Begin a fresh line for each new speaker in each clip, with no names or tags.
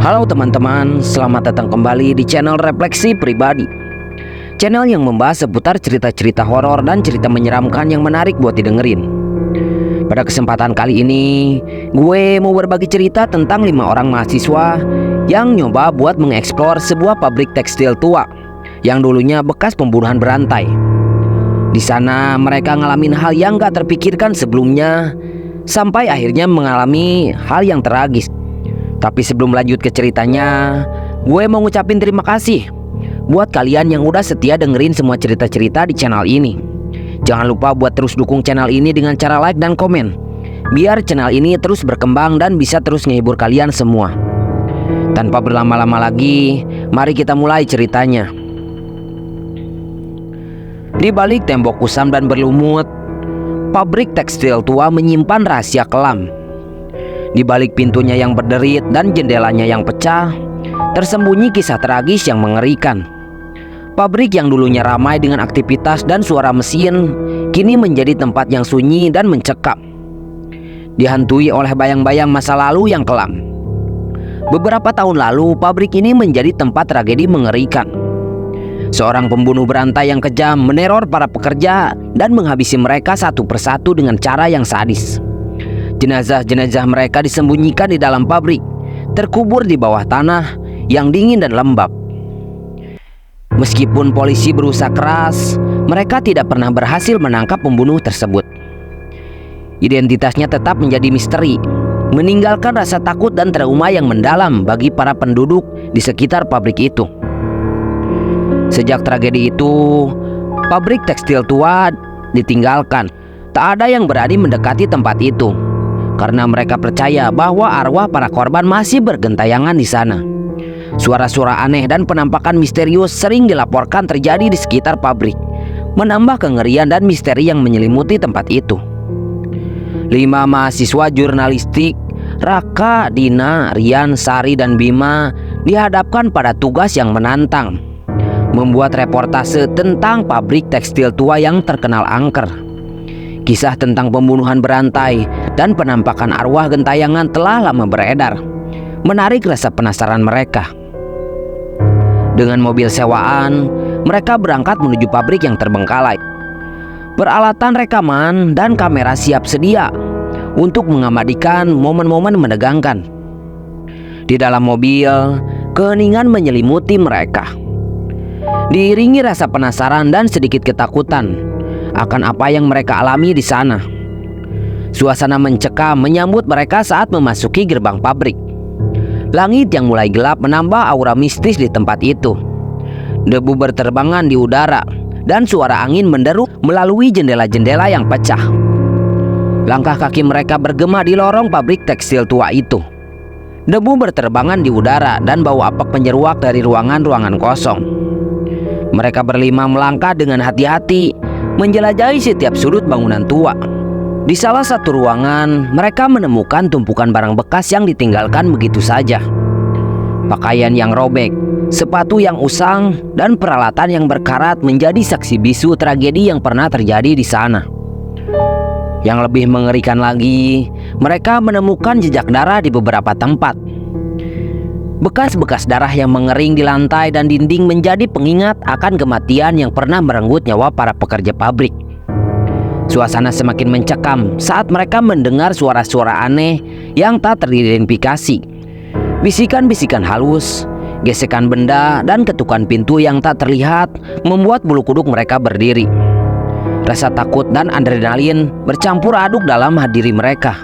Halo teman-teman, selamat datang kembali di channel Refleksi Pribadi. Channel yang membahas seputar cerita-cerita horor dan cerita menyeramkan yang menarik buat didengerin. Pada kesempatan kali ini, gue mau berbagi cerita tentang 5 orang mahasiswa yang nyoba buat mengeksplor sebuah pabrik tekstil tua yang dulunya bekas pembunuhan berantai. Di sana mereka ngalamin hal yang gak terpikirkan sebelumnya, sampai akhirnya mengalami hal yang tragis. Tapi sebelum lanjut ke ceritanya, gue mau ngucapin terima kasih buat kalian yang udah setia dengerin semua cerita-cerita di channel ini. Jangan lupa buat terus dukung channel ini dengan cara like dan komen, biar channel ini terus berkembang dan bisa terus ngehibur kalian semua. Tanpa berlama-lama lagi, mari kita mulai ceritanya. Di balik tembok kusam dan berlumut, pabrik tekstil tua menyimpan rahasia kelam. Di balik pintunya yang berderit dan jendelanya yang pecah, tersembunyi kisah tragis yang mengerikan. Pabrik yang dulunya ramai dengan aktivitas dan suara mesin, kini menjadi tempat yang sunyi dan mencekam, dihantui oleh bayang-bayang masa lalu yang kelam. Beberapa tahun lalu, pabrik ini menjadi tempat tragedi mengerikan. Seorang pembunuh berantai yang kejam meneror para pekerja dan menghabisi mereka satu persatu dengan cara yang sadis. Jenazah-jenazah mereka disembunyikan di dalam pabrik, terkubur di bawah tanah yang dingin dan lembab. Meskipun polisi berusaha keras, mereka tidak pernah berhasil menangkap pembunuh tersebut. Identitasnya tetap menjadi misteri, meninggalkan rasa takut dan trauma yang mendalam bagi para penduduk di sekitar pabrik itu. Sejak tragedi itu, pabrik tekstil tua ditinggalkan. Tak ada yang berani mendekati tempat itu, karena mereka percaya bahwa arwah para korban masih bergentayangan di sana. Suara-suara aneh dan penampakan misterius sering dilaporkan terjadi di sekitar pabrik, menambah kengerian dan misteri yang menyelimuti tempat itu. 5 mahasiswa jurnalistik, Raka, Dina, Rian, Sari, dan Bima dihadapkan pada tugas yang menantang, membuat reportase tentang pabrik tekstil tua yang terkenal angker. Kisah tentang pembunuhan berantai dan penampakan arwah gentayangan telah lama beredar, menarik rasa penasaran mereka. Dengan mobil sewaan, mereka berangkat menuju pabrik yang terbengkalai. Peralatan rekaman dan kamera siap sedia untuk mengabadikan momen-momen menegangkan. Di dalam mobil, keheningan menyelimuti mereka, diiringi rasa penasaran dan sedikit ketakutan akan apa yang mereka alami di sana. Suasana mencekam menyambut mereka saat memasuki gerbang pabrik. Langit yang mulai gelap menambah aura mistis di tempat itu. Debu berterbangan di udara dan suara angin menderu melalui jendela-jendela yang pecah. Langkah kaki mereka bergema di lorong pabrik tekstil tua itu. Debu berterbangan di udara dan bau apek menyeruak dari ruangan-ruangan kosong. Mereka berlima melangkah dengan hati-hati, menjelajahi setiap sudut bangunan tua. Di salah satu ruangan, mereka menemukan tumpukan barang bekas yang ditinggalkan begitu saja. Pakaian yang robek, sepatu yang usang, dan peralatan yang berkarat menjadi saksi bisu tragedi yang pernah terjadi di sana. Yang lebih mengerikan lagi, mereka menemukan jejak darah di beberapa tempat. Bekas-bekas darah yang mengering di lantai dan dinding menjadi pengingat akan kematian yang pernah merenggut nyawa para pekerja pabrik. Suasana semakin mencekam saat mereka mendengar suara-suara aneh yang tak teridentifikasi. Bisikan-bisikan halus, gesekan benda, dan ketukan pintu yang tak terlihat membuat bulu kuduk mereka berdiri. Rasa takut dan adrenalin bercampur aduk dalam diri mereka.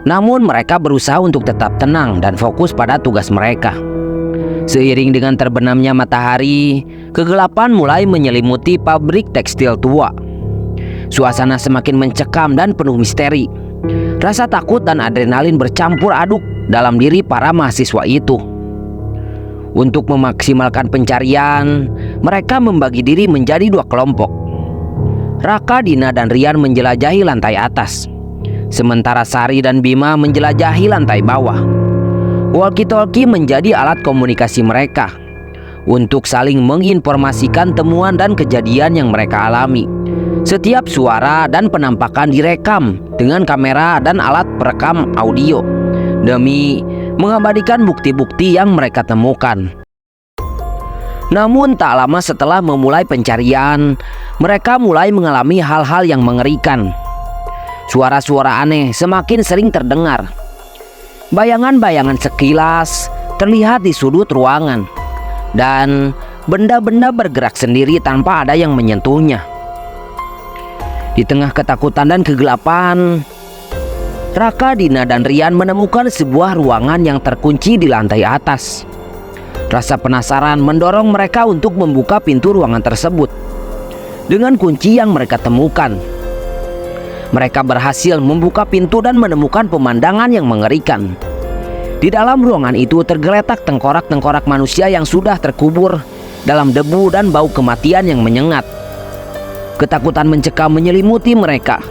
Namun mereka berusaha untuk tetap tenang dan fokus pada tugas mereka. Seiring dengan terbenamnya matahari, kegelapan mulai menyelimuti pabrik tekstil tua. Suasana semakin mencekam dan penuh misteri. Rasa takut dan adrenalin bercampur aduk dalam diri para mahasiswa itu. Untuk memaksimalkan pencarian, mereka membagi diri menjadi 2 kelompok. Raka, Dina, dan Rian menjelajahi lantai atas, sementara Sari dan Bima menjelajahi lantai bawah. Walkie-talkie menjadi alat komunikasi mereka untuk saling menginformasikan temuan dan kejadian yang mereka alami. Setiap suara dan penampakan direkam dengan kamera dan alat perekam audio demi mengabadikan bukti-bukti yang mereka temukan. Namun tak lama setelah memulai pencarian, mereka mulai mengalami hal-hal yang mengerikan. Suara-suara aneh semakin sering terdengar. Bayangan-bayangan sekilas terlihat di sudut ruangan, dan benda-benda bergerak sendiri tanpa ada yang menyentuhnya. Di tengah ketakutan dan kegelapan, Raka, Dina, dan Rian menemukan sebuah ruangan yang terkunci di lantai atas. Rasa penasaran mendorong mereka untuk membuka pintu ruangan tersebut. Dengan kunci yang mereka temukan, mereka berhasil membuka pintu dan menemukan pemandangan yang mengerikan. Di dalam ruangan itu tergeletak tengkorak-tengkorak manusia yang sudah terkubur dalam debu dan bau kematian yang menyengat. Ketakutan mencekam menyelimuti mereka.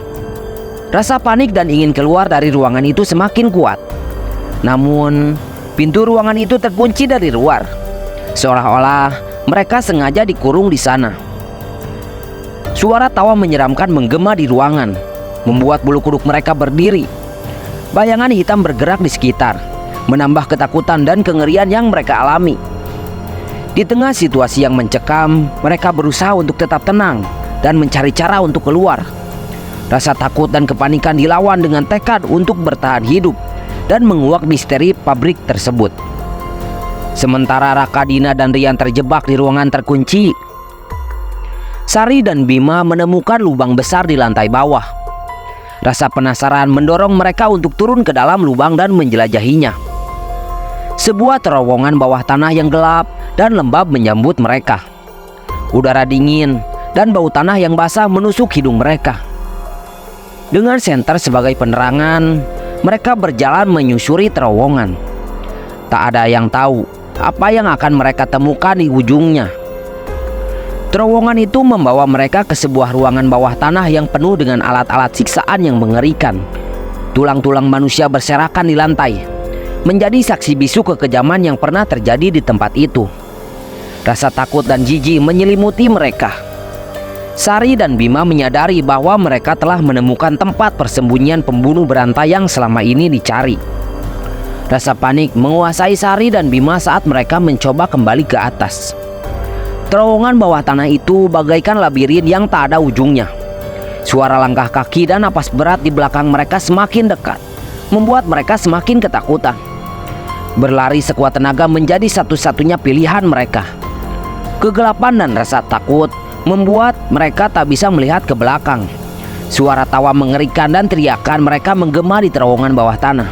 Rasa panik dan ingin keluar dari ruangan itu semakin kuat. Namun, pintu ruangan itu terkunci dari luar, seolah-olah mereka sengaja dikurung di sana. Suara tawa menyeramkan menggema di ruangan, membuat bulu kuduk mereka berdiri. Bayangan hitam bergerak di sekitar, menambah ketakutan dan kengerian yang mereka alami. Di tengah situasi yang mencekam, mereka berusaha untuk tetap tenang dan mencari cara untuk keluar. Rasa takut dan kepanikan dilawan dengan tekad untuk bertahan hidup dan menguak misteri pabrik tersebut. Sementara Raka, Dina, dan Rian terjebak di ruangan terkunci, Sari dan Bima menemukan lubang besar di lantai bawah. Rasa penasaran mendorong mereka untuk turun ke dalam lubang dan menjelajahinya. Sebuah terowongan bawah tanah yang gelap dan lembab menyambut mereka. Udara dingin dan bau tanah yang basah menusuk hidung mereka. Dengan senter sebagai penerangan, mereka berjalan menyusuri terowongan. Tak ada yang tahu apa yang akan mereka temukan di ujungnya. Terowongan itu membawa mereka ke sebuah ruangan bawah tanah yang penuh dengan alat-alat siksaan yang mengerikan. Tulang-tulang manusia berserakan di lantai, menjadi saksi bisu kekejaman yang pernah terjadi di tempat itu. Rasa takut dan jijik menyelimuti mereka. Sari dan Bima menyadari bahwa mereka telah menemukan tempat persembunyian pembunuh berantai yang selama ini dicari. Rasa panik menguasai Sari dan Bima saat mereka mencoba kembali ke atas. Terowongan bawah tanah itu bagaikan labirin yang tak ada ujungnya. Suara langkah kaki dan napas berat di belakang mereka semakin dekat, membuat mereka semakin ketakutan. Berlari sekuat tenaga menjadi satu-satunya pilihan mereka. Kegelapan dan rasa takut membuat mereka tak bisa melihat ke belakang. Suara tawa mengerikan dan teriakan mereka menggema di terowongan bawah tanah.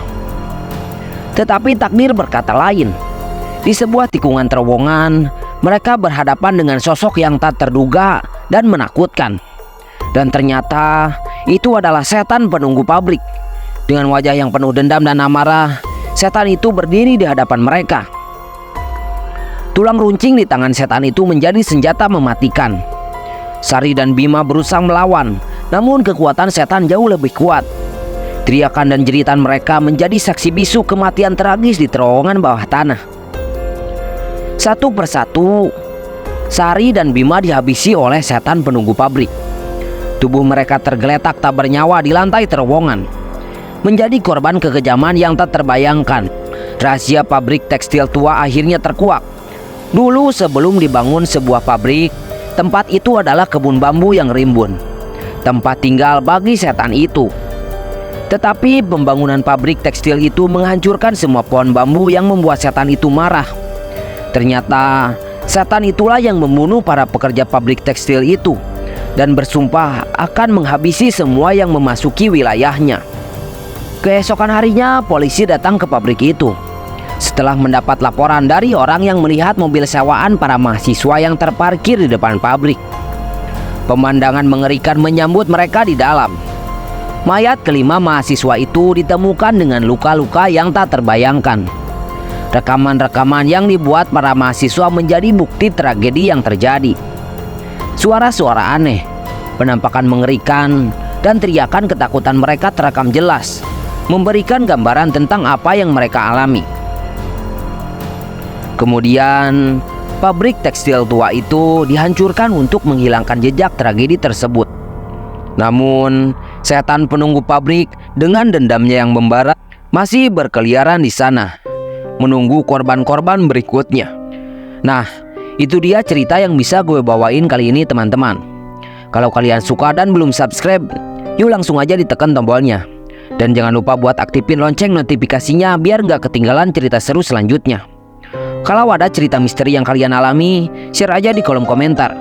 Tetapi takdir berkata lain. Di sebuah tikungan terowongan, mereka berhadapan dengan sosok yang tak terduga dan menakutkan. Dan ternyata itu adalah setan penunggu pabrik. Dengan wajah yang penuh dendam dan amarah, setan itu berdiri di hadapan mereka. Tulang runcing di tangan setan itu menjadi senjata mematikan. Sari dan Bima berusaha melawan, namun kekuatan setan jauh lebih kuat. Teriakan dan jeritan mereka menjadi saksi bisu kematian tragis di terowongan bawah tanah. Satu persatu, Sari dan Bima dihabisi oleh setan penunggu pabrik. Tubuh mereka tergeletak tak bernyawa di lantai terowongan, menjadi korban kekejaman yang tak terbayangkan. Rahasia pabrik tekstil tua akhirnya terkuak. Dulu sebelum dibangun sebuah pabrik, tempat itu adalah kebun bambu yang rimbun, tempat tinggal bagi setan itu. Tetapi pembangunan pabrik tekstil itu menghancurkan semua pohon bambu yang membuat setan itu marah. Ternyata setan itulah yang membunuh para pekerja pabrik tekstil itu dan bersumpah akan menghabisi semua yang memasuki wilayahnya. Keesokan harinya polisi datang ke pabrik itu setelah mendapat laporan dari orang yang melihat mobil sewaan para mahasiswa yang terparkir di depan pabrik. Pemandangan mengerikan menyambut mereka di dalam. Mayat kelima mahasiswa itu ditemukan dengan luka-luka yang tak terbayangkan. Rekaman-rekaman yang dibuat para mahasiswa menjadi bukti tragedi yang terjadi. Suara-suara aneh, penampakan mengerikan, dan teriakan ketakutan mereka terekam jelas, memberikan gambaran tentang apa yang mereka alami. Kemudian, pabrik tekstil tua itu dihancurkan untuk menghilangkan jejak tragedi tersebut. Namun, setan penunggu pabrik dengan dendamnya yang membara masih berkeliaran di sana. menunggu korban-korban berikutnya. Nah, itu dia cerita yang bisa gue bawain kali ini teman-teman. Kalau kalian suka dan belum subscribe, yuk langsung aja ditekan tombolnya. Dan jangan lupa buat aktifin lonceng notifikasinya biar nggak ketinggalan cerita seru selanjutnya. Kalau ada cerita misteri yang kalian alami, share aja di kolom komentar.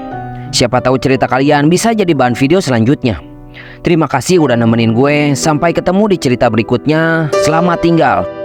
Siapa tahu cerita kalian bisa jadi bahan video selanjutnya. Terima kasih udah nemenin gue. Sampai ketemu di cerita berikutnya. Selamat tinggal.